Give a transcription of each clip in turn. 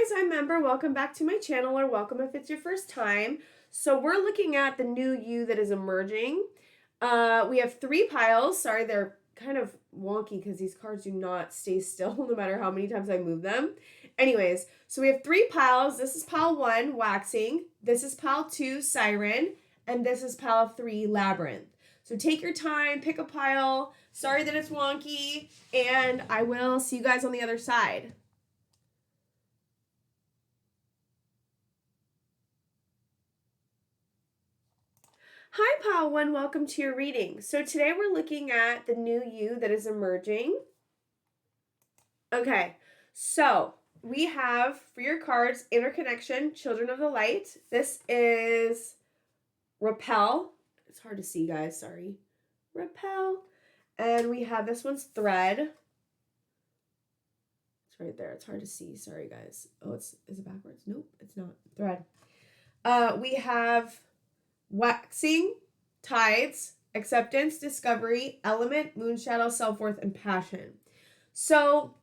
guys, I'm Ember. Welcome back to my channel, or welcome if it's your first time. So we're looking at the new you that is emerging. We have 3 piles. Sorry, they're kind of wonky because these cards do not stay still no matter how many times I move them. Anyways, so we have 3 piles. This is pile 1, waxing. This is pile 2, siren. And this is pile 3, labyrinth. So take your time, pick a pile. Sorry that it's wonky, and I will see you guys on the other side. Hi, pile 1. Welcome to your reading. So today we're looking at the new you that is emerging. Okay, so we have for your cards, Interconnection, Children of the Light. This is Repel. It's hard to see, guys. Sorry. Repel. And we have this one's Thread. It's right there. It's hard to see. Sorry, guys. Oh, is it backwards? Nope, it's not. Thread. We have Waxing, Tides, Acceptance, Discovery, Element, Moonshadow, Self-Worth, and Passion. So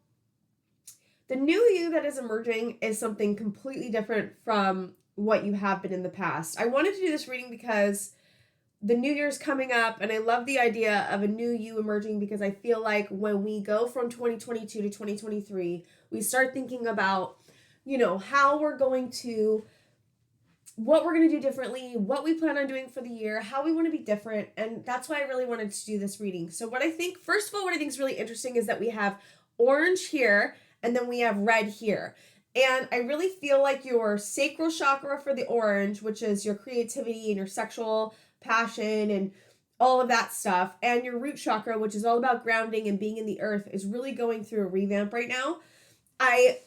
the new you that is emerging is something completely different from what you have been in the past. I wanted to do this reading because the new year's coming up, and I love the idea of a new you emerging because I feel like when we go from 2022 to 2023, we start thinking about, how we're going to, what we're going to do differently, what we plan on doing for the year, how we want to be different. And that's why I really wanted to do this reading. So what I think is really interesting is that we have orange here, and then we have red here. And I really feel like your sacral chakra for the orange, which is your creativity and your sexual passion and all of that stuff, and your root chakra, which is all about grounding and being in the earth, is really going through a revamp right now. I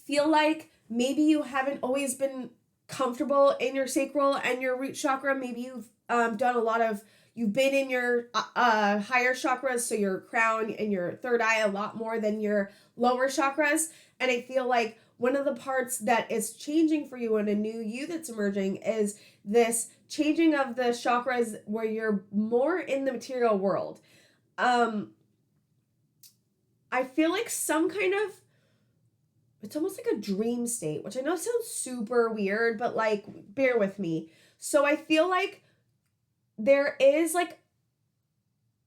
feel like maybe you haven't always been comfortable in your sacral and your root chakra. Maybe you've you've been in your higher chakras, so your crown and your third eye, a lot more than your lower chakras. And I feel like one of the parts that is changing for you in a new you that's emerging is this changing of the chakras where you're more in the material world. I feel like some kind of, it's almost like a dream state, which I know sounds super weird, but like, bear with me. So I feel like there is like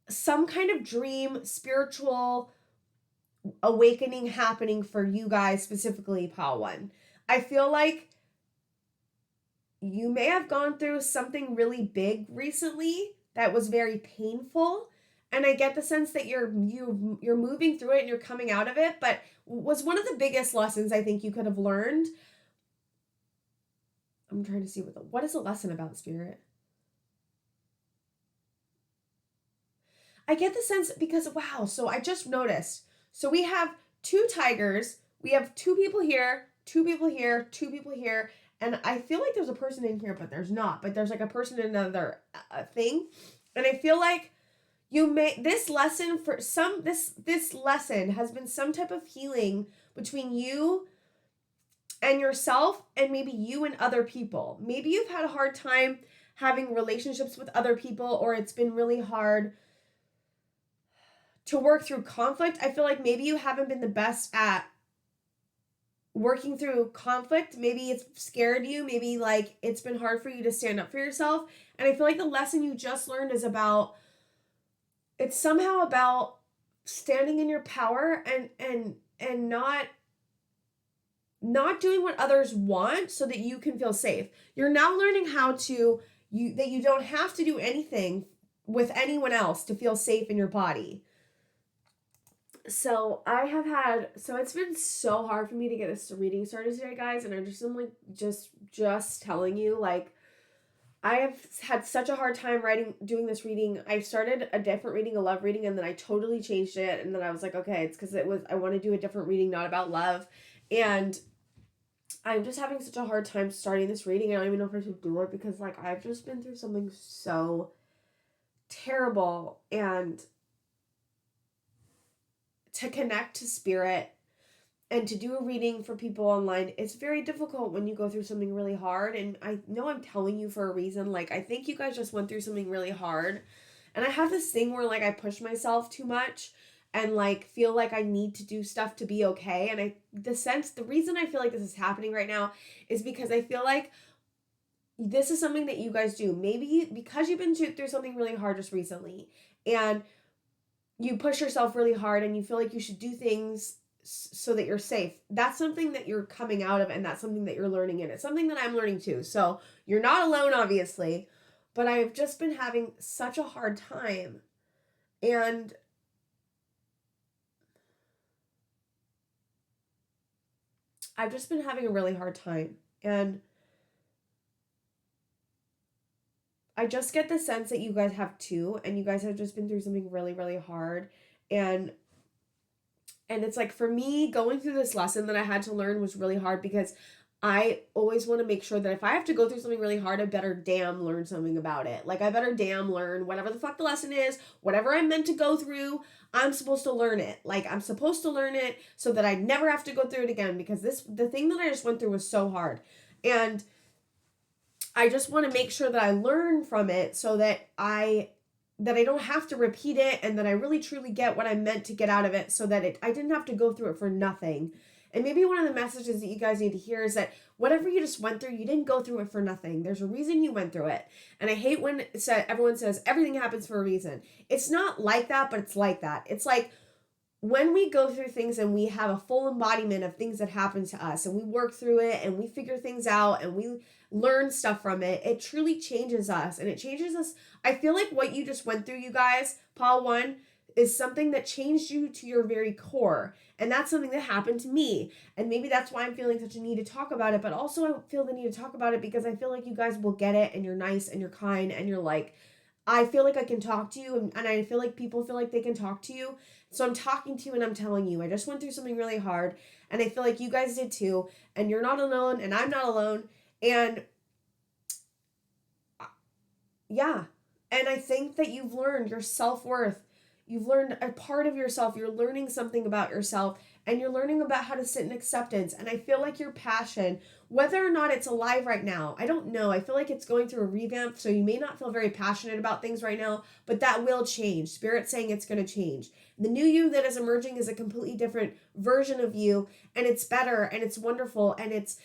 some kind of dream, spiritual awakening happening for you guys, specifically pile 1. I feel like you may have gone through something really big recently that was very painful, and I get the sense that you're moving through it and you're coming out of it, but was one of the biggest lessons I think you could have learned. I'm trying to see what is the lesson about, Spirit? I get the sense because, wow, so I just noticed. So we have 2 tigers, we have 2 people here, 2 people here, 2 people here, and I feel like there's a person in here, but there's not. But there's like a person in another thing. And I feel like this lesson has been some type of healing between you and yourself, and maybe you and other people. Maybe you've had a hard time having relationships with other people, or it's been really hard to work through conflict. I feel like maybe you haven't been the best at working through conflict. Maybe it's scared you. Maybe like it's been hard for you to stand up for yourself. And I feel like the lesson you just learned is about, it's somehow about standing in your power and not doing what others want so that you can feel safe. You're now learning that you don't have to do anything with anyone else to feel safe in your body. So it's been so hard for me to get this reading started today, guys, and I'm like just telling you, like, I have had such a hard time doing this reading. I started a different reading, a love reading, and then I totally changed it, and then I was like, okay, it's because I want to do a different reading, not about love, and I'm just having such a hard time starting this reading. I don't even know if I should do it because, like, I've just been through something so terrible, and to connect to spirit and to do a reading for people online, it's very difficult when you go through something really hard. And I know I'm telling you for a reason. Like, I think you guys just went through something really hard. And I have this thing where, like, I push myself too much. and like feel like I need to do stuff to be okay. And the reason I feel like this is happening right now is because I feel like this is something that you guys do. Maybe because you've been through something really hard just recently, and you push yourself really hard and you feel like you should do things so that you're safe. That's something that you're coming out of, and that's something that you're learning in. It's something that I'm learning too. So you're not alone, obviously, but I've just been having such a hard time. And I've just been having a really hard time. And I just get the sense that you guys have too, and you guys have just been through something really, really hard. And it's like, for me, going through this lesson that I had to learn was really hard, because I always want to make sure that if I have to go through something really hard, I better damn learn something about it. Like, I better damn learn whatever the fuck the lesson is, whatever I'm meant to go through, I'm supposed to learn it. Like, I'm supposed to learn it so that I never have to go through it again, because the thing that I just went through was so hard. And I just want to make sure that I learn from it so that I don't have to repeat it, and that I really truly get what I meant to get out of it, so that I didn't have to go through it for nothing. And maybe one of the messages that you guys need to hear is that whatever you just went through, you didn't go through it for nothing. There's a reason you went through it. And I hate when everyone says everything happens for a reason. It's not like that, but it's like that. It's like when we go through things and we have a full embodiment of things that happen to us, and we work through it and we figure things out and we learn stuff from it, it truly changes us. And it changes us. I feel like what you just went through, you guys, Paul 1, is something that changed you to your very core. And that's something that happened to me. And maybe that's why I'm feeling such a need to talk about it. But also I feel the need to talk about it because I feel like you guys will get it, and you're nice and you're kind and you're like, I feel like I can talk to you, and I feel like people feel like they can talk to you. So I'm talking to you and I'm telling you, I just went through something really hard, and I feel like you guys did too, and you're not alone, and I'm not alone. And yeah, and I think that you've learned your self-worth. You've learned a part of yourself. You're learning something about yourself, and you're learning about how to sit in acceptance. And I feel like your passion, whether or not it's alive right now, I don't know. I feel like it's going through a revamp, so you may not feel very passionate about things right now, but that will change. Spirit's saying it's going to change. The new you that is emerging is a completely different version of you, and it's better, and it's wonderful, and it's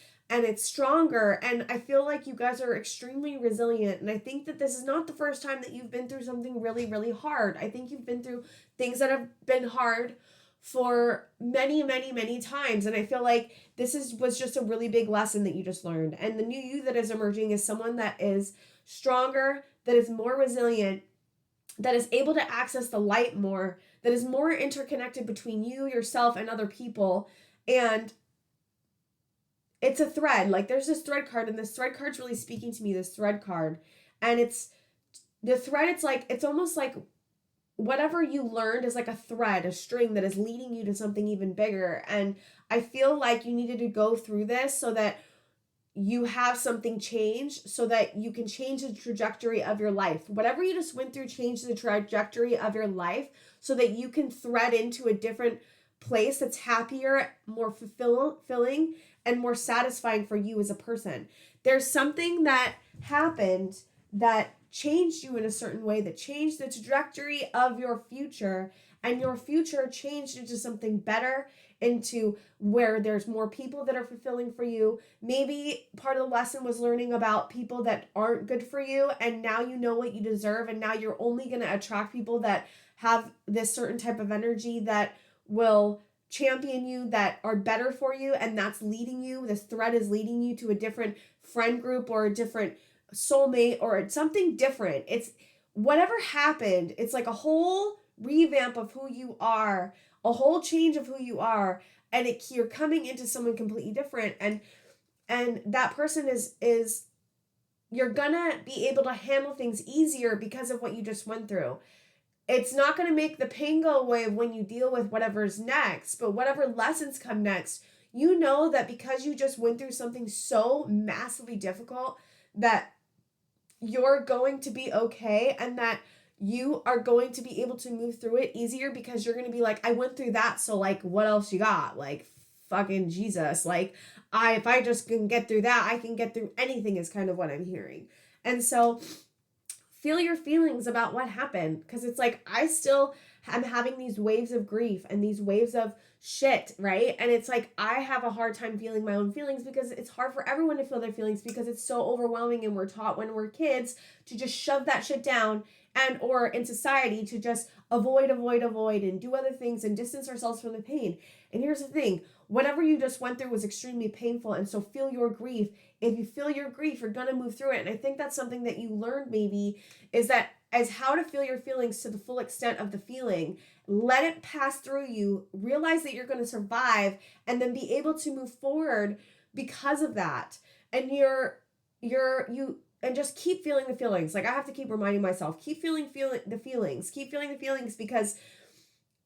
stronger. And I feel like you guys are extremely resilient. And I think that this is not the first time that you've been through something really, really hard. I think you've been through things that have been hard for many, many, many times. And I feel like was just a really big lesson that you just learned. And the new you that is emerging is someone that is stronger, that is more resilient, that is able to access the light more, that is more interconnected between you, yourself, and other people. And it's a thread. Like, there's this thread card, and this thread card's really speaking to me, this thread card. And it's the thread, it's almost like whatever you learned is like a thread, a string that is leading you to something even bigger. And I feel like you needed to go through this so that you have something change, so that you can change the trajectory of your life. Whatever you just went through changed the trajectory of your life so that you can thread into a different place that's happier, more fulfilling, and more satisfying for you as a person. There's something that happened that changed you in a certain way, that changed the trajectory of your future, and your future changed into something better, into where there's more people that are fulfilling for you. Maybe part of the lesson was learning about people that aren't good for you, and now you know what you deserve, and now you're only going to attract people that have this certain type of energy that will champion you, that are better for you, and that's leading you. This thread is leading you to a different friend group, or a different soulmate, or something different. It's whatever happened, it's like a whole revamp of who you are, a whole change of who you are, and you're coming into someone completely different, and that person is you're gonna be able to handle things easier because of what you just went through. It's not going to make the pain go away when you deal with whatever's next, but whatever lessons come next, you know that because you just went through something so massively difficult, that you're going to be okay, and that you are going to be able to move through it easier, because you're going to be like, I went through that, so like, what else you got? Like, fucking Jesus. Like, if I just can get through that, I can get through anything, is kind of what I'm hearing. And so feel your feelings about what happened, because it's like, I still I'm having these waves of grief and these waves of shit, right? And it's like, I have a hard time feeling my own feelings because it's hard for everyone to feel their feelings because it's so overwhelming, and we're taught when we're kids to just shove that shit down, and or in society to just avoid and do other things and distance ourselves from the pain. And here's the thing, whatever you just went through was extremely painful, and so feel your grief. If you feel your grief, you're gonna move through it. And I think that's something that you learned maybe, is that as how to feel your feelings to the full extent of the feeling. Let it pass through you, realize that you're going to survive, and then be able to move forward because of that. And and just keep feeling the feelings. Like, I have to keep reminding myself, keep feeling the feelings, because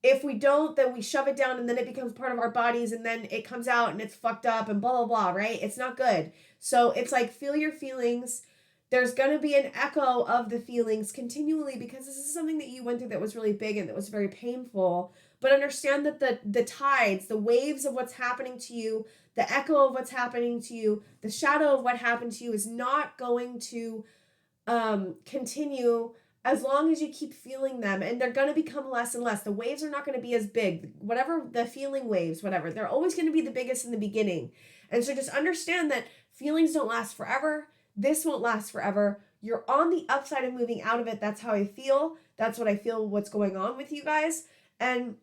if we don't, then we shove it down and then it becomes part of our bodies, and then it comes out and it's fucked up and blah, blah, blah, right? It's not good. So it's like, feel your feelings. There's going to be an echo of the feelings continually, because this is something that you went through that was really big and that was very painful. But understand that the tides, the waves of what's happening to you, the echo of what's happening to you, the shadow of what happened to you is not going to continue as long as you keep feeling them. And they're going to become less and less. The waves are not going to be as big. Whatever the feeling waves, whatever, they're always going to be the biggest in the beginning. And so just understand that feelings don't last forever. This won't last forever. You're on the upside of moving out of it. That's how I feel. That's what I feel what's going on with you guys. And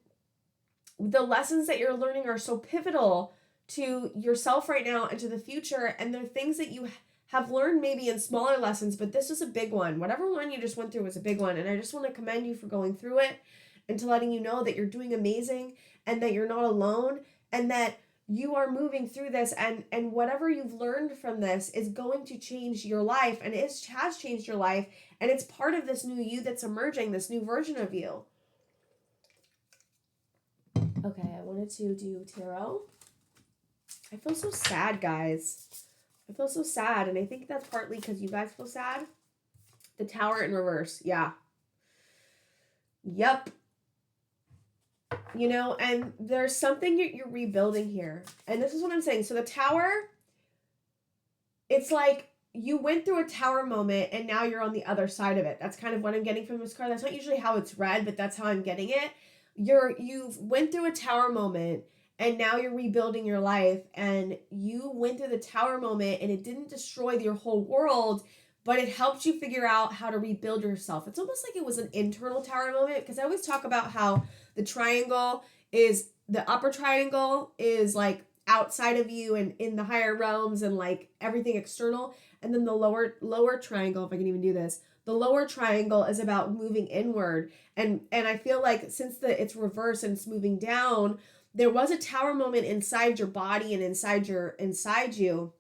the lessons that you're learning are so pivotal to yourself right now and to the future. And they're things that you have learned maybe in smaller lessons, but this is a big one. Whatever one you just went through was a big one. And I just want to commend you for going through it, and to letting you know that you're doing amazing, and that you're not alone, and that you are moving through this, and whatever you've learned from this is going to change your life, and it has changed your life, and it's part of this new you that's emerging, this new version of you. Okay, I wanted to do tarot. I feel so sad, guys. I feel so sad, and I think that's partly because you guys feel sad. The Tower in reverse, yeah. Yep. You know, and there's something you're rebuilding here. And this is what I'm saying. So the Tower, it's like you went through a Tower moment and now you're on the other side of it. That's kind of what I'm getting from this card. That's not usually how it's read, but that's how I'm getting it. You've went through a Tower moment and now you're rebuilding your life, and you went through the Tower moment and it didn't destroy your whole world, but it helped you figure out how to rebuild yourself. It's almost like it was an internal Tower moment, because I always talk about how the triangle is, the upper triangle is like outside of you and in the higher realms and like everything external. And then the lower triangle, if I can even do this, the lower triangle is about moving inward. And I feel like since it's reversed and it's moving down, there was a Tower moment inside your body and inside you.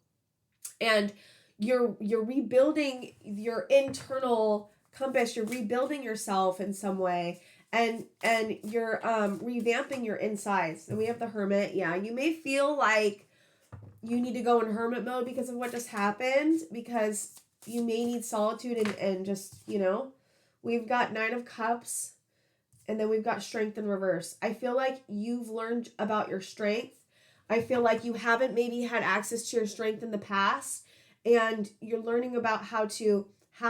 And you're rebuilding your internal compass. You're rebuilding yourself in some way. And you're revamping your insides. And we have the Hermit. Yeah, you may feel like you need to go in hermit mode because of what just happened, because you may need solitude and just, you know, we've got 9 of Cups, and then we've got Strength in reverse. I feel like you've learned about your strength. I feel like you haven't maybe had access to your strength in the past, and you're learning about how to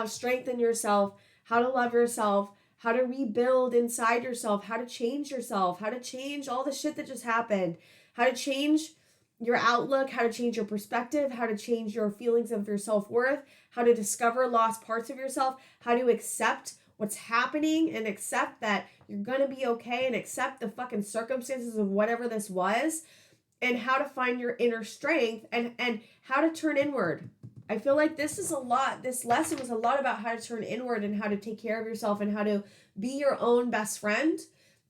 strengthen yourself, how to love yourself, how to rebuild inside yourself, how to change yourself, how to change all the shit that just happened, how to change your outlook, how to change your perspective, how to change your feelings of your self-worth, how to discover lost parts of yourself, how to accept what's happening and accept that you're gonna be okay, and accept the fucking circumstances of whatever this was, and how to find your inner strength, and how to turn inward. I feel like this lesson was a lot about how to turn inward and how to take care of yourself and how to be your own best friend.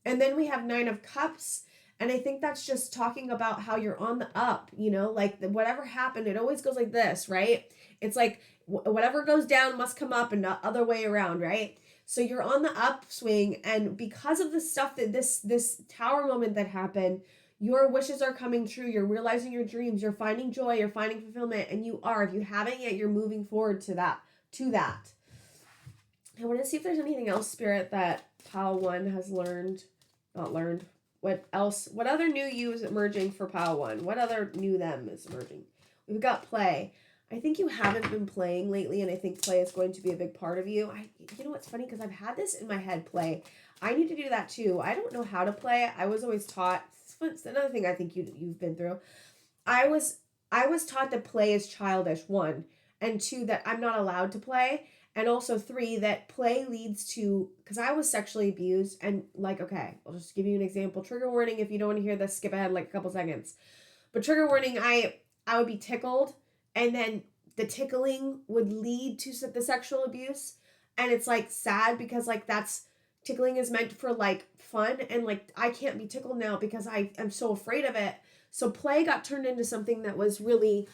And then we have 9 of Cups. And I think that's just talking about how you're on the up, you know, like whatever happened, it always goes like this, right? It's like whatever goes down must come up and not other way around, right? So you're on the upswing, and because of the stuff that this Tower moment that happened, your wishes are coming true. You're realizing your dreams. You're finding joy. You're finding fulfillment. And you are. If you haven't yet, you're moving forward to that. I want to see if there's anything else, Spirit, that Pile 1 has learned. Not learned. What else? What other new you is emerging for Pile 1? What other new them is emerging? We've got play. I think you haven't been playing lately, and I think play is going to be a big part of you. You know what's funny? Because I've had this in my head, play. I need to do that too. I don't know how to play. I was always taught, it's another thing I think you've been through. I was taught that play is childish, 1, and 2, that I'm not allowed to play, and also 3, that play leads to, because I was sexually abused, and like, okay, I'll just give you an example. Trigger warning, if you don't want to hear this, skip ahead like a couple seconds. But trigger warning, I would be tickled, and then the tickling would lead to the sexual abuse, and it's like sad because like tickling is meant for like fun, and like I can't be tickled now because I am so afraid of it. So play got turned into something that was really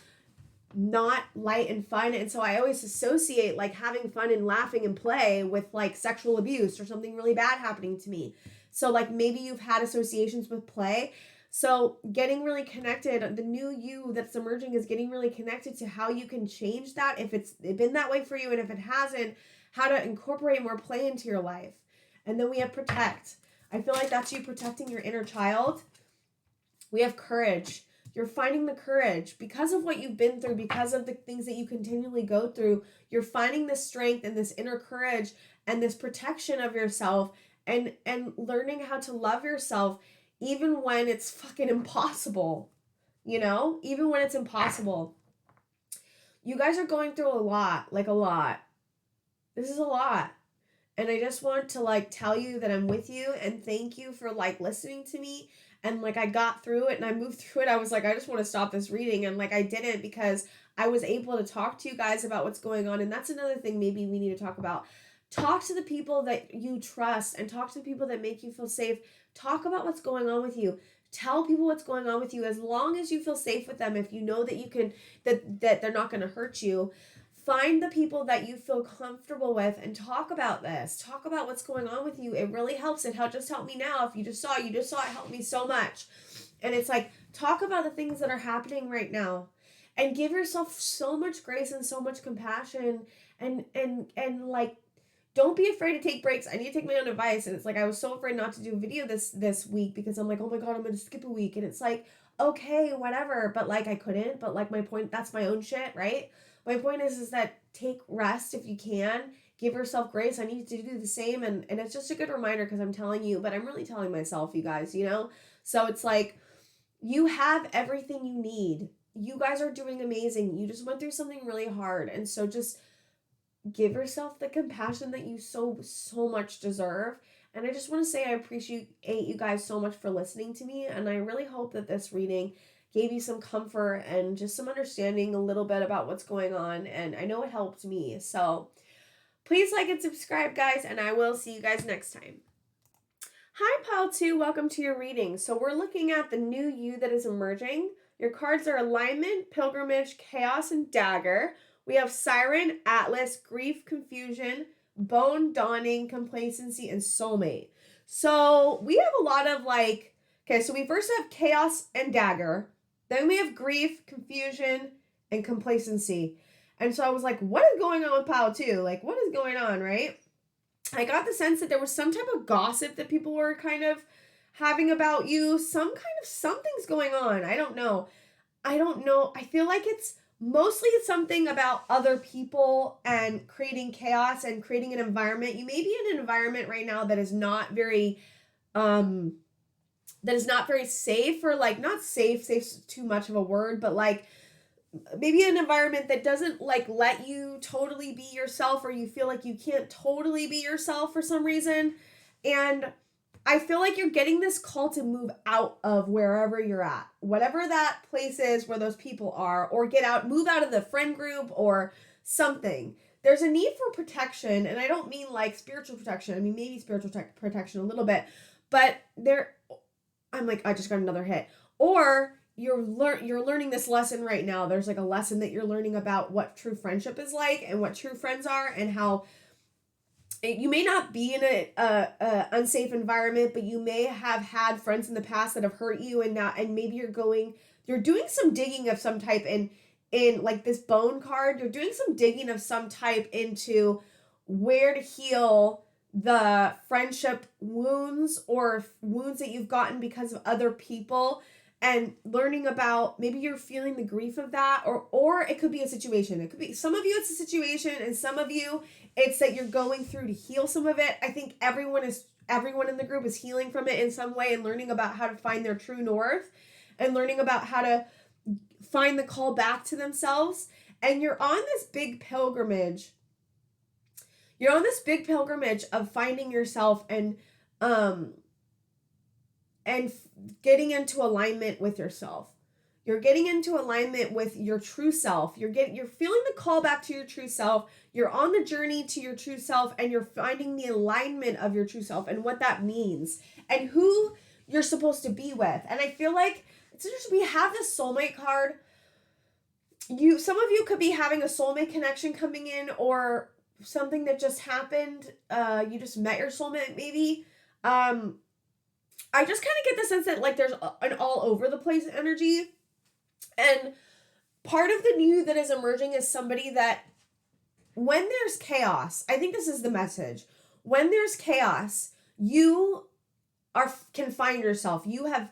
not light and fun, and so I always associate like having fun and laughing and play with like sexual abuse or something really bad happening to me. So like maybe you've had associations with play. So getting really connected, the new you that's emerging is getting really connected to how you can change that if it's been that way for you, and if it hasn't, how to incorporate more play into your life. And then we have protect. I feel like that's you protecting your inner child. We have courage. You're finding the courage because of what you've been through, because of the things that you continually go through. You're finding this strength and this inner courage and this protection of yourself, and learning how to love yourself even when it's fucking impossible. You know, even when it's impossible. You guys are going through a lot, like a lot. This is a lot. And I just want to like tell you that I'm with you and thank you for like listening to me. And like I got through it and I moved through it. I was like, I just want to stop this reading. And like I didn't, because I was able to talk to you guys about what's going on. And that's another thing maybe we need to talk about. Talk to the people that you trust and talk to the people that make you feel safe. Talk about what's going on with you. Tell people what's going on with you as long as you feel safe with them. If you know that you can, that they're not going to hurt you. Find the people that you feel comfortable with and talk about this. Talk about what's going on with you. It really helps. It just helped me now. If you just saw it helped me so much. And it's like, talk about the things that are happening right now and give yourself so much grace and so much compassion, and like, don't be afraid to take breaks. I need to take my own advice. And it's like, I was so afraid not to do a video this week because I'm like, oh my God, I'm going to skip a week. And it's like, okay, whatever. But like, I couldn't, but like my point, that's my own shit, right? My point is that take rest if you can. Give yourself grace. I need to do the same. And it's just a good reminder because I'm telling you, but I'm really telling myself, you guys, you know? So it's like, you have everything you need. You guys are doing amazing. You just went through something really hard. And so just give yourself the compassion that you so much deserve. And I just want to say I appreciate you guys so much for listening to me. And I really hope that this reading gave you some comfort and just some understanding a little bit about what's going on. And I know it helped me. So please like and subscribe, guys, and I will see you guys next time. Hi, Pile 2. Welcome to your reading. So we're looking at the new you that is emerging. Your cards are Alignment, Pilgrimage, Chaos, and Dagger. We have Siren, Atlas, Grief, Confusion, Bone, Dawning, Complacency, and Soulmate. So we have a lot of like, okay, so we first have Chaos and Dagger. Then we have Grief, Confusion, and Complacency. And so I was like, what is going on with Pile 2? Like, what is going on, right? I got the sense that there was some type of gossip that people were kind of having about you. Some kind of something's going on. I don't know. I feel like it's mostly something about other people and creating chaos and creating an environment. You may be in an environment right now that is not very safe, or like, not safe's too much of a word, but like maybe an environment that doesn't like let you totally be yourself, or you feel like you can't totally be yourself for some reason. And I feel like you're getting this call to move out of wherever you're at, whatever that place is where those people are, or move out of the friend group or something. There's a need for protection, and I don't mean like spiritual protection. I mean, maybe spiritual protection a little bit, but I'm like, I just got another hit. Or you're learning this lesson right now. There's like a lesson that you're learning about what true friendship is like and what true friends are, and how you may not be in a unsafe environment, but you may have had friends in the past that have hurt you, and maybe you're doing some digging of some type in like this bone card. You're doing some digging of some type into where to heal the friendship wounds or wounds that you've gotten because of other people, and learning about, maybe you're feeling the grief of that, or it could be a situation. It could be, some of you it's a situation, and some of you it's that you're going through to heal some of it. I think everyone is everyone in the group is healing from it in some way and learning about how to find their true north and learning about how to find the call back to themselves. And you're on this big pilgrimage. You're on this big pilgrimage of finding yourself and getting into alignment with yourself. You're getting into alignment with your true self. You're feeling the call back to your true self. You're on the journey to your true self, and you're finding the alignment of your true self and what that means and who you're supposed to be with. And I feel like we have this soulmate card. Some of you could be having a soulmate connection coming in, or something that just happened. You just met your soulmate, maybe. I just kind of get the sense that like there's an all over the place energy. And part of the new that is emerging is somebody that when there's chaos, I think this is the message. When there's chaos, you can find yourself. You have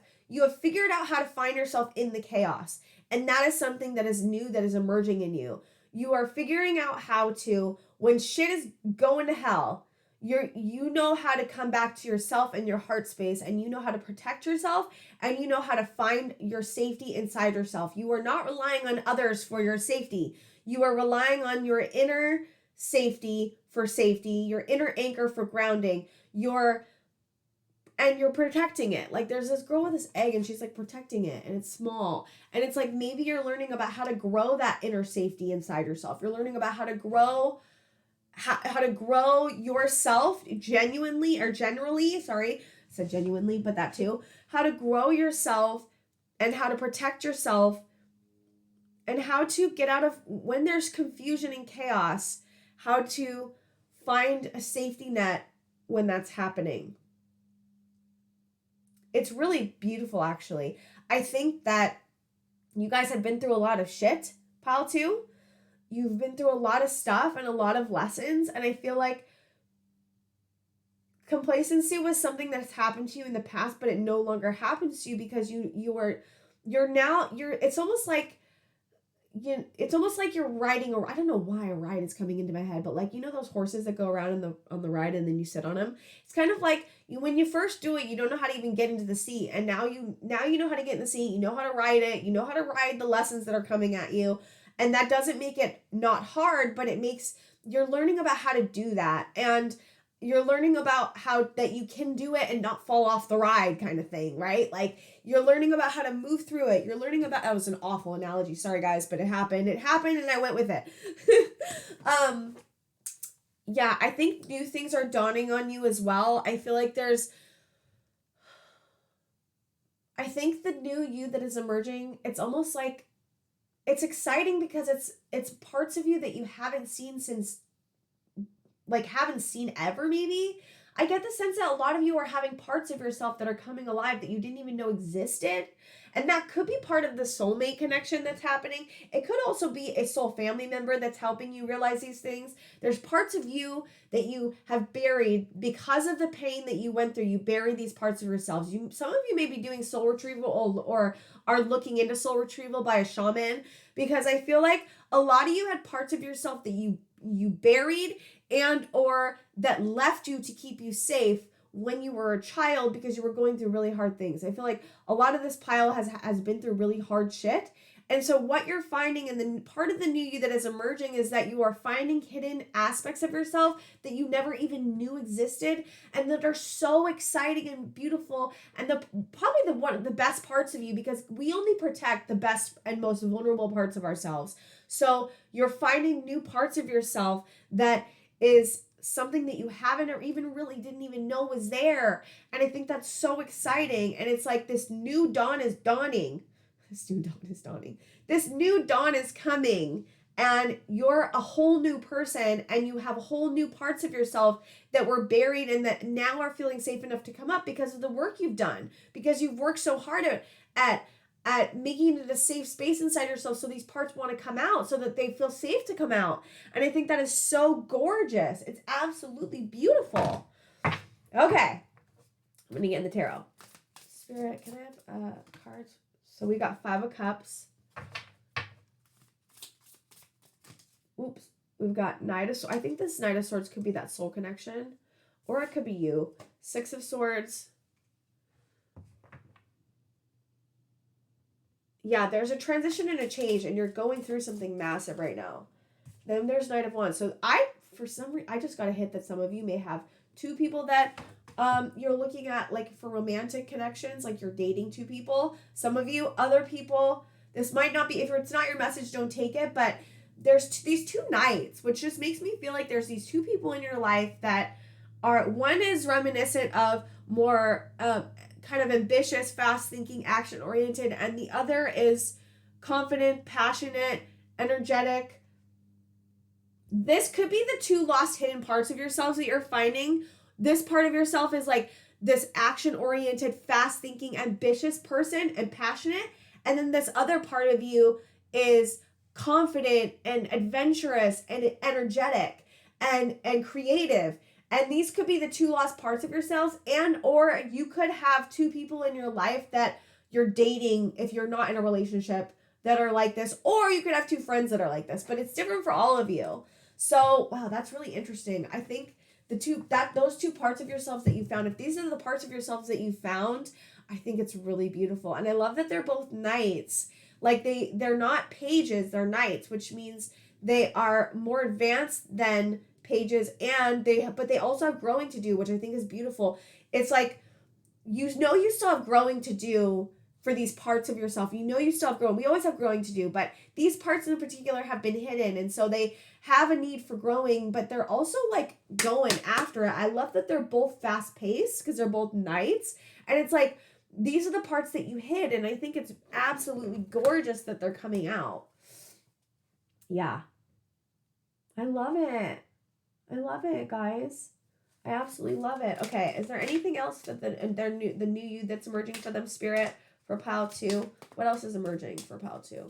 figured out how to find yourself in the chaos. And that is something that is new, that is emerging in you. You are figuring out how to, when shit is going to hell, you know how to come back to yourself and your heart space, and you know how to protect yourself, and you know how to find your safety inside yourself. You are not relying on others for your safety. You are relying on your inner safety for safety, your inner anchor for grounding, and you're protecting it. Like there's this girl with this egg and she's like protecting it, and it's small. And it's like maybe you're learning about how to grow that inner safety inside yourself. You're learning about how to grow yourself genuinely, or generally, sorry, I said genuinely, but that too. How to grow yourself and how to protect yourself and how to get out of, when there's confusion and chaos, how to find a safety net when that's happening. It's really beautiful, actually. I think that you guys have been through a lot of shit, pile 2. You've been through a lot of stuff and a lot of lessons, and I feel like complacency was something that's happened to you in the past, but it no longer happens to you because it's almost like you're riding I don't know why a ride is coming into my head, but like, you know those horses that go around on the ride and then you sit on them? It's kind of like when you first do it, you don't know how to even get into the seat, and now you know how to get in the seat, you know how to ride it, you know how to ride the lessons that are coming at you. And that doesn't make it not hard, but you're learning about how to do that. And you're learning about how that you can do it and not fall off the ride kind of thing, right? Like you're learning about how to move through it. You're learning about, that was an awful analogy. Sorry guys, but it happened and I went with it. Yeah, I think new things are dawning on you as well. I feel like I think the new you that is emerging, it's almost like, it's exciting because it's parts of you that you haven't seen ever, maybe. I get the sense that a lot of you are having parts of yourself that are coming alive that you didn't even know existed. And that could be part of the soulmate connection that's happening. It could also be a soul family member that's helping you realize these things. There's parts of you that you have buried because of the pain that you went through. You bury these parts of yourselves. Some of you may be doing soul retrieval or are looking into soul retrieval by a shaman, because I feel like a lot of you had parts of yourself that you buried and or that left you to keep you safe when you were a child because you were going through really hard things. I feel like a lot of this pile has been through really hard shit. And so what you're finding, and the part of the new you that is emerging, is that you are finding hidden aspects of yourself that you never even knew existed, and that are so exciting and beautiful, and probably one of the best parts of you, because we only protect the best and most vulnerable parts of ourselves. So you're finding new parts of yourself that is something that you haven't or even really didn't even know was there. And I think that's so exciting. And it's like this new dawn is dawning. This new dawn is dawning. This new dawn is coming, and you're a whole new person, and you have whole new parts of yourself that were buried and that now are feeling safe enough to come up because of the work you've done, because you've worked so hard at making it a safe space inside yourself, so these parts want to come out, so that they feel safe to come out. And I think that is so gorgeous. It's absolutely beautiful. Okay, I'm gonna get in the tarot. Spirit, can I have cards? So we got 5 of Cups. Oops. We've got Knight of Swords. I think this Knight of Swords could be that soul connection. Or it could be you. Six of Swords. Yeah, there's a transition and a change, and you're going through something massive right now. Then there's Knight of Wands. So for some reason, I just got a hit that some of you may have two people that you're looking at, like, for romantic connections, like you're dating two people. Some of you, other people, this might not be, if it's not your message, don't take it, but there's these two Knights, which just makes me feel like there's these two people in your life that are, one is reminiscent of more kind of ambitious, fast thinking, action oriented, and the other is confident, passionate, energetic. This could be the two lost hidden parts of yourselves that you're finding. This part of yourself is like this action-oriented, fast-thinking, ambitious person and passionate. And then this other part of you is confident and adventurous and energetic and creative. And these could be the two lost parts of yourselves, and or you could have two people in your life that you're dating if you're not in a relationship that are like this, or you could have two friends that are like this, but it's different for all of you. So, wow, that's really interesting. I think those two parts of yourselves that you found, if these are the parts of yourselves that you found, I think it's really beautiful. And I love that they're both Knights. Like they're not pages, they're Knights, which means they are more advanced than pages, and but they also have growing to do, which I think is beautiful. It's like, you still have growing to do for these parts of yourself. You still have growing. We always have growing to do, but these parts in particular have been hidden, and so they have a need for growing, but they're also like going after it. I love that they're both fast paced because they're both Knights, and it's like, these are the parts that you hid, and I think it's absolutely gorgeous that they're coming out. Yeah. I love it. I love it, guys. I absolutely love it. Okay, is there anything else that the new you that's emerging for them, Spirit, for pile 2? What else is emerging for pile 2?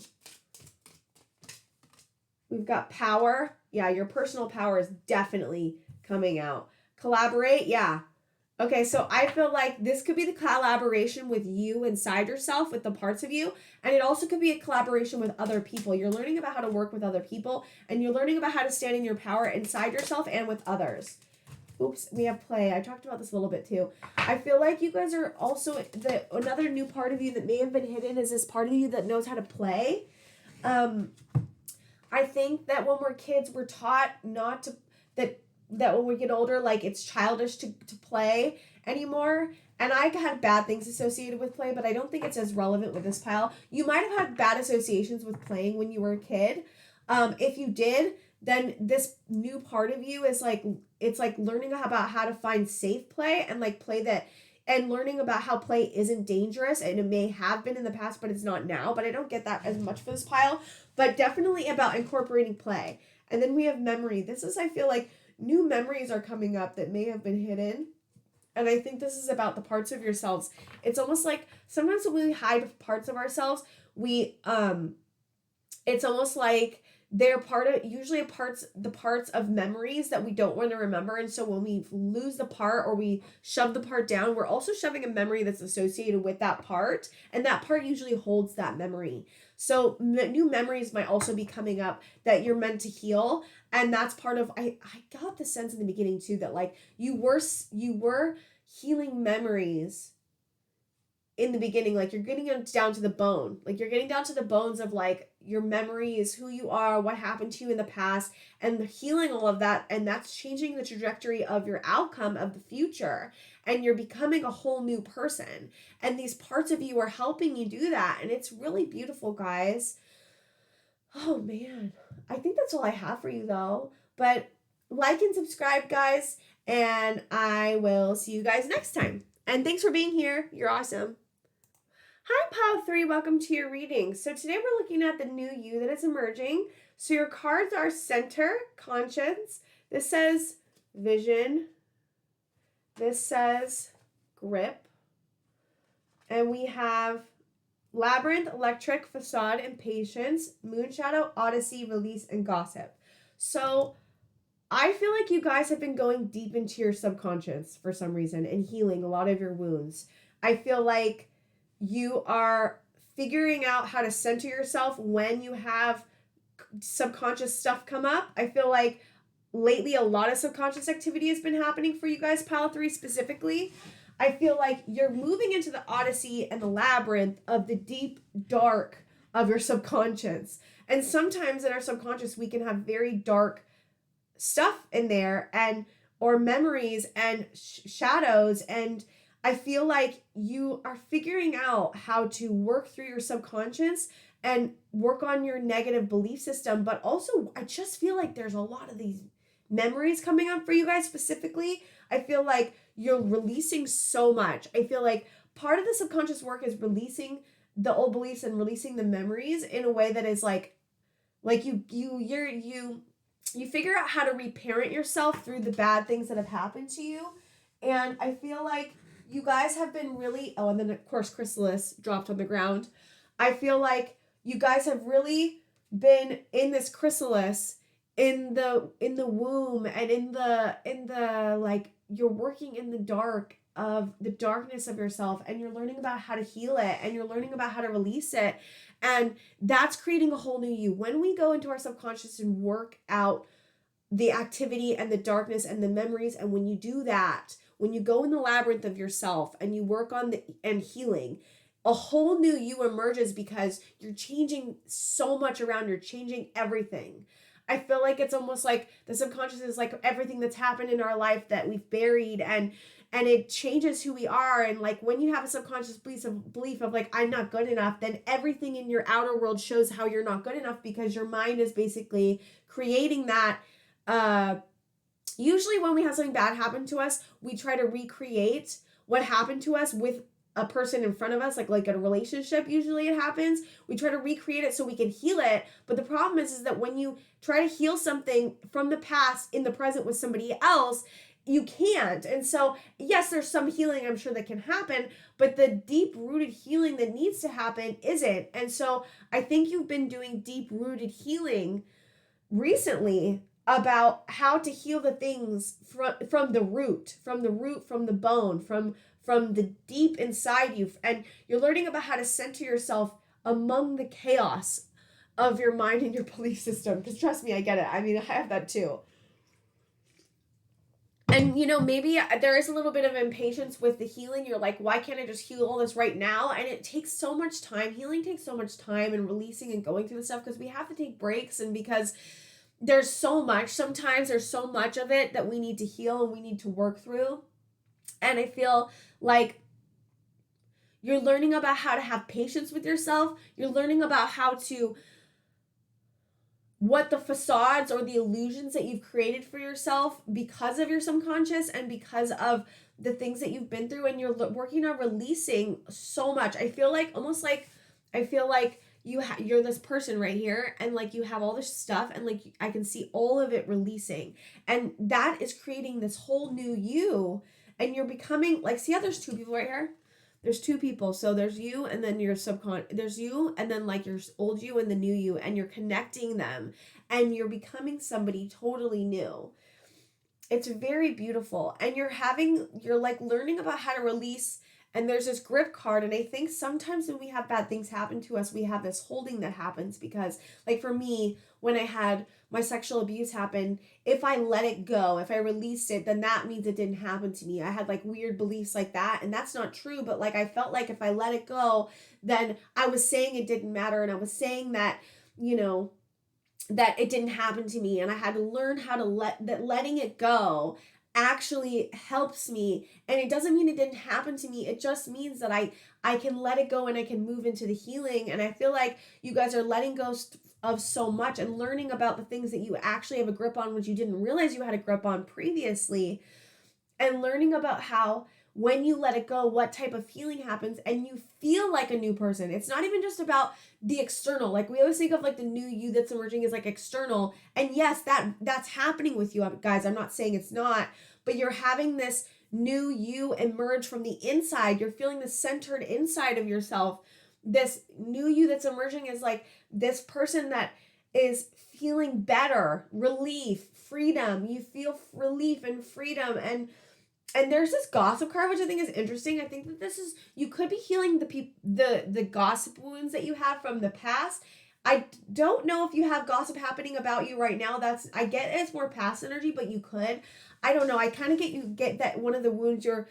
We've got power. Yeah, your personal power is definitely coming out. Collaborate. Yeah. Okay, so I feel like this could be the collaboration with you inside yourself, with the parts of you, and it also could be a collaboration with other people. You're learning about how to work with other people, and you're learning about how to stand in your power inside yourself and with others. Oops, we have play. I talked about this a little bit too. I feel like you guys are also, another new part of you that may have been hidden is this part of you that knows how to play. I think that when we're kids, we're taught not to, that when we get older, like, it's childish to play anymore. And I had bad things associated with play, but I don't think it's as relevant with this pile. You might have had bad associations with playing when you were a kid. If you did, then this new part of you is like, it's like learning about how to find safe play and like play that, and learning about how play isn't dangerous, and it may have been in the past, but it's not now. But I don't get that as much for this pile, but definitely about incorporating play. And then we have memory. This is, I feel like, new memories are coming up that may have been hidden. And I think this is about the parts of yourselves. It's almost like sometimes when we hide parts of ourselves, it's almost like they're the parts of memories that we don't want to remember. And so when we lose the part or we shove the part down, we're also shoving a memory that's associated with that part. And that part usually holds that memory. So new memories might also be coming up that you're meant to heal. And that's part of, I got the sense in the beginning too, that like you were healing memories in the beginning, like you're getting down to the bone, like you're getting down to the bones of like your memories, who you are, what happened to you in the past, and healing all of that. And that's changing the trajectory of your outcome of the future. And you're becoming a whole new person. And these parts of you are helping you do that. And it's really beautiful, guys. Oh man, I think that's all I have for you though. But like and subscribe, guys. And I will see you guys next time. And thanks for being here. You're awesome. Hi, Pile 3. Welcome to your reading. So today we're looking at the new you that is emerging. So your cards are Center, Conscience. This says Vision. This says Grip. And we have Labyrinth, Electric, Facade, and Patience, Moonshadow, Odyssey, Release, and Gossip. So I feel like you guys have been going deep into your subconscious for some reason and healing a lot of your wounds. I feel like you are figuring out how to center yourself when you have subconscious stuff come up. I feel like lately a lot of subconscious activity has been happening for you guys, pile 3 specifically. I feel like you're moving into the odyssey and the labyrinth of the deep dark of your subconscious. And sometimes in our subconscious, we can have very dark stuff in there, and or memories and shadows. And I feel like you are figuring out how to work through your subconscious and work on your negative belief system. But also, I just feel like there's a lot of these memories coming up for you guys specifically. I feel like you're releasing so much. I feel like part of the subconscious work is releasing the old beliefs and releasing the memories in a way that is like you figure out how to reparent yourself through the bad things that have happened to you. And I feel like you guys have been really, and then of course Chrysalis dropped on the ground. I feel like you guys have really been in this chrysalis in the womb, and in the like, you're working in the dark of the darkness of yourself, and you're learning about how to heal it, and you're learning about how to release it. And that's creating a whole new you. When we go into our subconscious and work out the activity and the darkness and the memories, and when you do that, when you go in the labyrinth of yourself and you work on and healing, a whole new you emerges, because you're changing so much around. You're changing everything. I feel like it's almost like the subconscious is like everything that's happened in our life that we've buried, and it changes who we are. And like, when you have a subconscious belief of like, I'm not good enough, then everything in your outer world shows how you're not good enough, because your mind is basically creating that. Usually when we have something bad happen to us, we try to recreate what happened to us with a person in front of us, like a relationship. Usually it happens. We try to recreate it so we can heal it. But the problem is that when you try to heal something from the past in the present with somebody else, you can't. And so, yes, there's some healing I'm sure that can happen, but the deep-rooted healing that needs to happen isn't. And so I think you've been doing deep-rooted healing recently about how to heal the things from the root, from the bone, from the deep inside you. And you're learning about how to center yourself among the chaos of your mind and your belief system. Because trust me, I get it. I mean, I have that too. And, maybe there is a little bit of impatience with the healing. You're like, why can't I just heal all this right now? And it takes so much time. Healing takes so much time, and releasing and going through the stuff, because we have to take breaks, and because there's so much. Sometimes there's so much of it that we need to heal and we need to work through. And I feel like you're learning about how to have patience with yourself. You're learning about what the facades or the illusions that you've created for yourself because of your subconscious and because of the things that you've been through. And you're working on releasing so much. I feel like you're this person right here, and like, you have all this stuff, and like, I can see all of it releasing, and that is creating this whole new you. And you're becoming like, see how there's 2 people right here? There's 2 people. So there's you, and then your there's you, and then like your old you and the new you, and you're connecting them, and you're becoming somebody totally new. It's very beautiful. And you're like learning about how to release. And there's this grip card. And I think sometimes when we have bad things happen to us, we have this holding that happens, because like for me, when I had my sexual abuse happen, if I let it go, if I released it, then that means it didn't happen to me. I had like weird beliefs like that. And that's not true. But like, I felt like if I let it go, then I was saying it didn't matter. And I was saying that, that it didn't happen to me. And I had to learn how to letting it go actually helps me. And it doesn't mean it didn't happen to me. It just means that I can let it go, and I can move into the healing. And I feel like you guys are letting go of so much, and learning about the things that you actually have a grip on, which you didn't realize you had a grip on previously, and learning about how when you let it go, what type of healing happens, and you feel like a new person. It's not even just about the external. Like, we always think of like the new you that's emerging as like external. And yes, that's happening with you guys. I'm not saying it's not, but you're having this new you emerge from the inside. You're feeling the centered inside of yourself. This new you that's emerging is like this person that is feeling better, relief, freedom. You feel relief and freedom. And there's this gossip card, which I think is interesting. I think that you could be healing the gossip wounds that you have from the past. I don't know if you have gossip happening about you right now. I get it's more past energy, but you could. I don't know. I kind of get that one of the wounds you're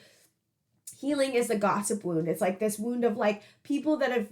healing is the gossip wound. It's like this wound of like people that have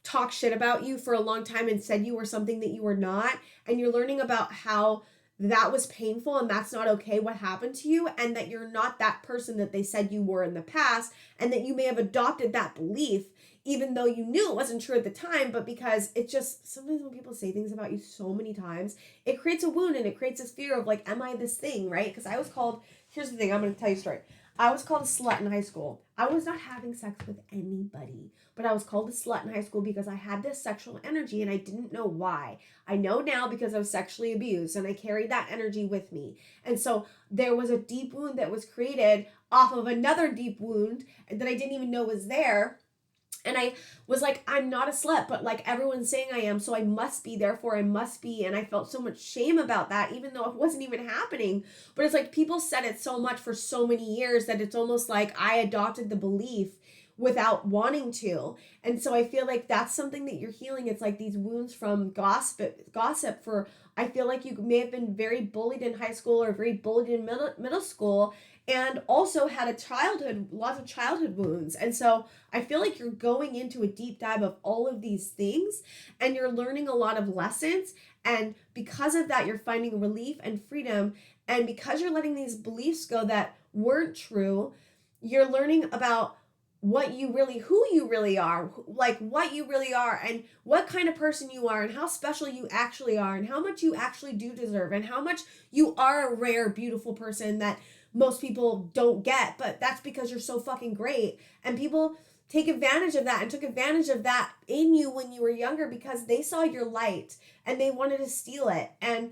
talked shit about you for a long time and said you were something that you were not. And you're learning about how that was painful and that's not okay what happened to you, and that you're not that person that they said you were in the past, and that you may have adopted that belief even though you knew it wasn't true at the time, but because it just, sometimes when people say things about you so many times, it creates a wound and it creates this fear of like, am I this thing, right? Because I was called, here's the thing, I'm going to tell you a story. I was called a slut in high school. I was not having sex with anybody, but I was called a slut in high school because I had this sexual energy and I didn't know why. I know now because I was sexually abused and I carried that energy with me. And so there was a deep wound that was created off of another deep wound that I didn't even know was there. And I was like, I'm not a slut, but like everyone's saying I am, so I must be, therefore I must be. And I felt so much shame about that, even though it wasn't even happening. But it's like people said it so much for so many years that it's almost like I adopted the belief without wanting to. And so I feel like that's something that you're healing. It's like these wounds from gossip for, I feel like you may have been very bullied in high school or very bullied in middle school, and also had lots of childhood wounds. And so I feel like you're going into a deep dive of all of these things and you're learning a lot of lessons. And because of that, you're finding relief and freedom. And because you're letting these beliefs go that weren't true, you're learning about who you really are, like what you really are and what kind of person you are and how special you actually are and how much you actually do deserve and how much you are a rare, beautiful person that most people don't get, but that's because you're so fucking great. And people take advantage of that and took advantage of that in you when you were younger because they saw your light and they wanted to steal it. And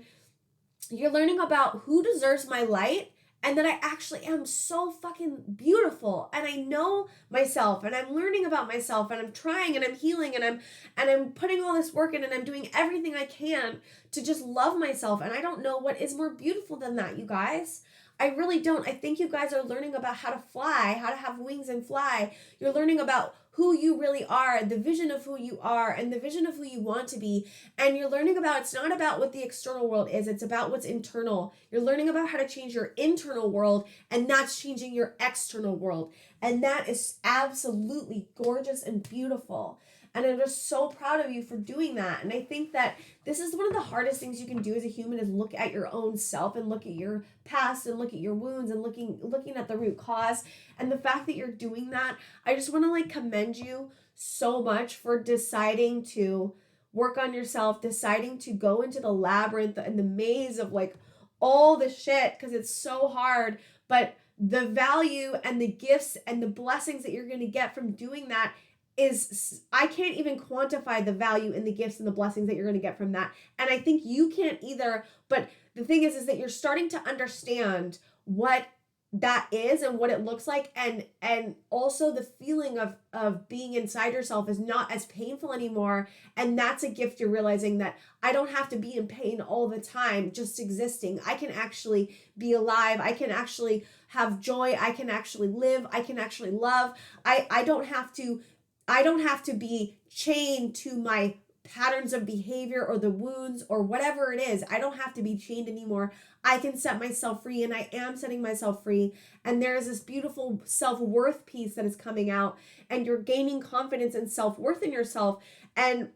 you're learning about who deserves my light and that I actually am so fucking beautiful and I know myself and I'm learning about myself and I'm trying and I'm healing and I'm putting all this work in and I'm doing everything I can to just love myself. And I don't know what is more beautiful than that, you guys. I really don't. I think you guys are learning about how to fly, how to have wings and fly. You're learning about who you really are, the vision of who you are, and the vision of who you want to be. And you're learning about, it's not about what the external world is, it's about what's internal. You're learning about how to change your internal world, and that's changing your external world. And that is absolutely gorgeous and beautiful. And I'm just so proud of you for doing that. And I think that this is one of the hardest things you can do as a human is look at your own self and look at your past and look at your wounds and looking at the root cause. And the fact that you're doing that, I just want to like commend you so much for deciding to work on yourself, deciding to go into the labyrinth and the maze of like all the shit, because it's so hard. But the value and the gifts and the blessings that you're going to get from doing that is, I can't even quantify the value and the gifts and the blessings that you're going to get from that. And I think you can't either. But the thing is that you're starting to understand what that is and what it looks like, and also the feeling of being inside yourself is not as painful anymore. And that's a gift. You're realizing that I don't have to be in pain all the time just existing. I can actually be alive. I can actually have joy. I can actually live. I can actually love. I don't have to be chained to my patterns of behavior or the wounds or whatever it is. I don't have to be chained anymore. I can set myself free, and I am setting myself free. And there is this beautiful self-worth piece that is coming out, and you're gaining confidence and self-worth in yourself. And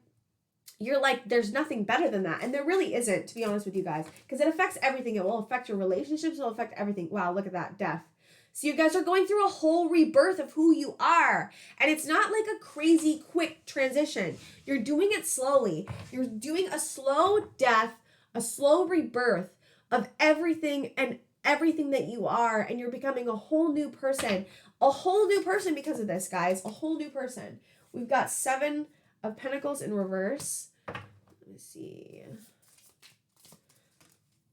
you're like, there's nothing better than that. And there really isn't, to be honest with you guys, because it affects everything. It will affect your relationships. It will affect everything. Wow, look at that. Death. So you guys are going through a whole rebirth of who you are. And it's not like a crazy quick transition. You're doing it slowly. You're doing a slow death, a slow rebirth of everything and everything that you are. And you're becoming a whole new person because of this, guys. A whole new person. We've got 7 of Pentacles in reverse. Let me see.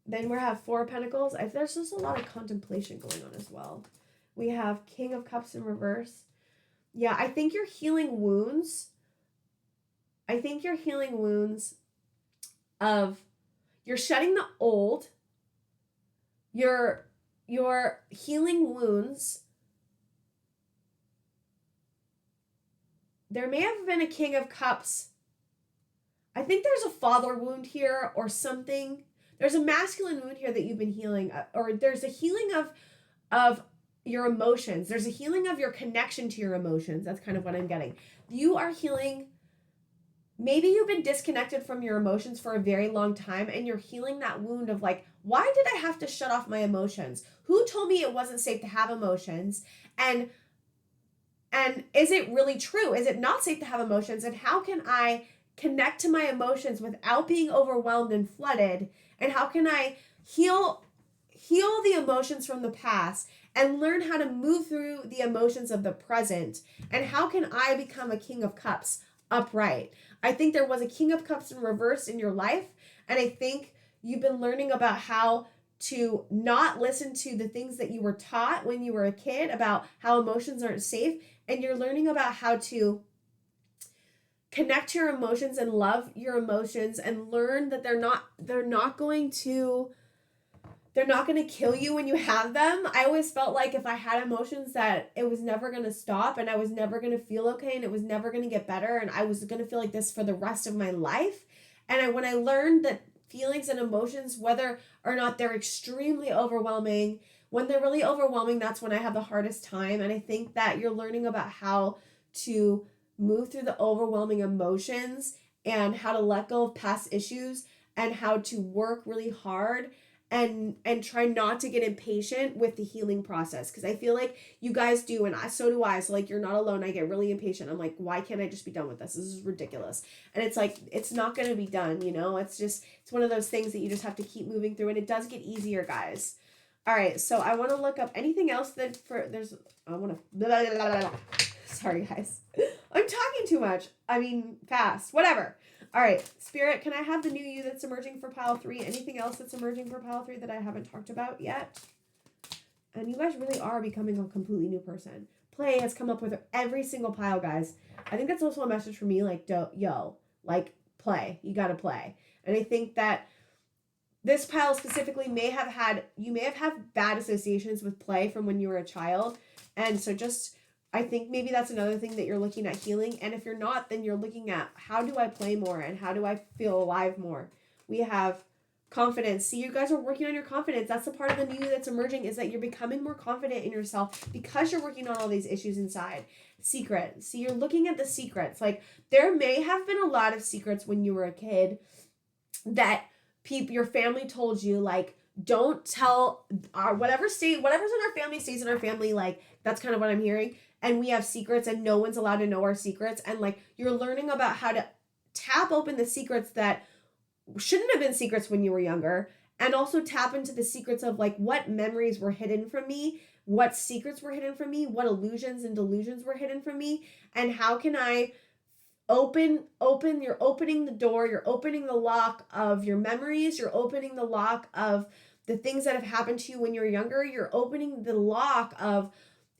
Then we have 4 of Pentacles. There's just a lot of contemplation going on as well. We have King of Cups in reverse. Yeah, I think you're healing wounds. You're shedding the old. You're healing wounds. There may have been a King of Cups I think there's a father wound here or something. There's a masculine wound here that you've been healing, or there's a healing of your emotions. There's a healing of your connection to your emotions. That's kind of what I'm getting. You are healing. Maybe you've been disconnected from your emotions for a very long time, and you're healing that wound of like, why did I have to shut off my emotions? Who told me it wasn't safe to have emotions? And is it really true? Is it not safe to have emotions? And how can I connect to my emotions without being overwhelmed and flooded? And how can I heal the emotions from the past and learn how to move through the emotions of the present? And how can I become a King of Cups upright? I think there was a King of Cups in reverse in your life, and I think you've been learning about how to not listen to the things that you were taught when you were a kid about how emotions aren't safe, and you're learning about how to connect to your emotions and love your emotions and learn that they're not going to kill you when you have them. I always felt like if I had emotions that it was never going to stop, and I was never going to feel okay, and it was never going to get better, and I was going to feel like this for the rest of my life. And when I learned that feelings and emotions, whether or not they're extremely overwhelming, when they're really overwhelming, that's when I have the hardest time. And I think that you're learning about how to move through the overwhelming emotions and how to let go of past issues and how to work really hard and try not to get impatient with the healing process, because I feel like you guys do, and so do I. So like, you're not alone. I get really impatient. I'm like, why can't I just be done with this? This is ridiculous. And it's like, it's not going to be done, you know? It's one of those things that you just have to keep moving through, and it does get easier, guys. All right, so I want to look up anything else that sorry, guys. I'm talking too much. I mean, fast. Whatever. All right, Spirit, can I have the new you that's emerging for pile 3? Anything else that's emerging for pile 3 that I haven't talked about yet? And you guys really are becoming a completely new person. Play has come up with every single pile, guys. I think that's also a message for me, like, play. You got to play. And I think that this pile specifically you may have had bad associations with play from when you were a child. And so I think maybe that's another thing that you're looking at healing. And if you're not, then you're looking at, how do I play more and how do I feel alive more? We have confidence. See, you guys are working on your confidence. That's the part of the new that's emerging, is that you're becoming more confident in yourself because you're working on all these issues inside. Secret. See, you're looking at the secrets. Like, there may have been a lot of secrets when you were a kid that your family told you, like, don't tell whatever's in our family stays in our family. Like, that's kind of what I'm hearing. And we have secrets, and no one's allowed to know our secrets. And like, you're learning about how to tap open the secrets that shouldn't have been secrets when you were younger, and also tap into the secrets of like, what memories were hidden from me, what secrets were hidden from me, what illusions and delusions were hidden from me, and how can I you're opening the door, you're opening the lock of your memories, you're opening the lock of the things that have happened to you when you were younger, you're opening the lock of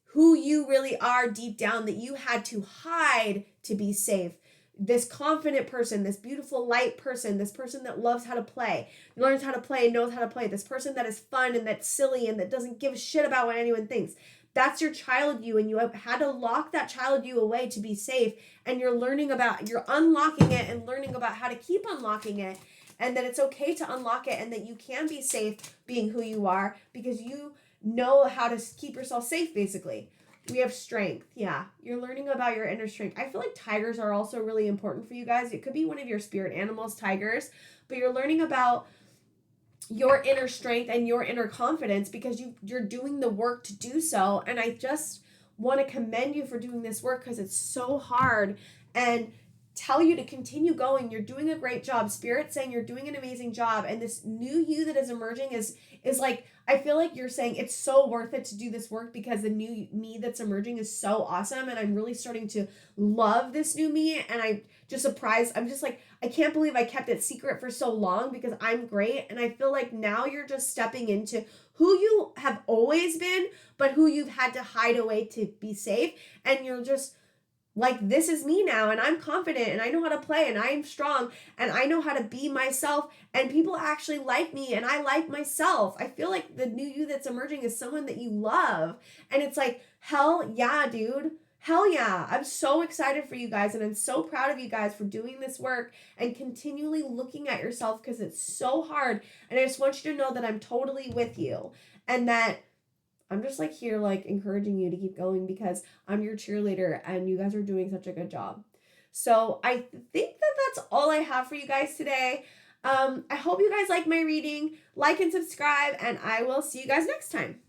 who you really are deep down that you had to hide to be safe. This confident person, this beautiful light person, this person that loves how to play, learns how to play, knows how to play, this person that is fun and that's silly and that doesn't give a shit about what anyone thinks. That's your child you, and you have had to lock that child you away to be safe, and you're unlocking it and learning about how to keep unlocking it, and that it's okay to unlock it, and that you can be safe being who you are because you know how to keep yourself safe, basically. We have strength. Yeah, you're learning about your inner strength. I feel like tigers are also really important for you guys. It could be one of your spirit animals, tigers, but you're learning about your inner strength and your inner confidence because you're doing the work to do so. And I just want to commend you for doing this work because it's so hard, and tell you to continue going. You're doing a great job. Spirit's saying you're doing an amazing job, and this new you that is emerging is like, I feel like you're saying it's so worth it to do this work because the new me that's emerging is so awesome, and I'm really starting to love this new me, and I'm just surprised. I'm just like, I can't believe I kept it secret for so long because I'm great, and I feel like now you're just stepping into who you have always been, but who you've had to hide away to be safe, and you're just like, this is me now, and I'm confident, and I know how to play, and I'm strong, and I know how to be myself, and people actually like me, and I like myself. I feel like the new you that's emerging is someone that you love, and it's like, hell yeah, dude. Hell yeah. I'm so excited for you guys, and I'm so proud of you guys for doing this work and continually looking at yourself, because it's so hard. And I just want you to know that I'm totally with you, and that I'm just like here, like encouraging you to keep going, because I'm your cheerleader and you guys are doing such a good job. So I think that that's all I have for you guys today. I hope you guys like my reading. Like and subscribe, and I will see you guys next time.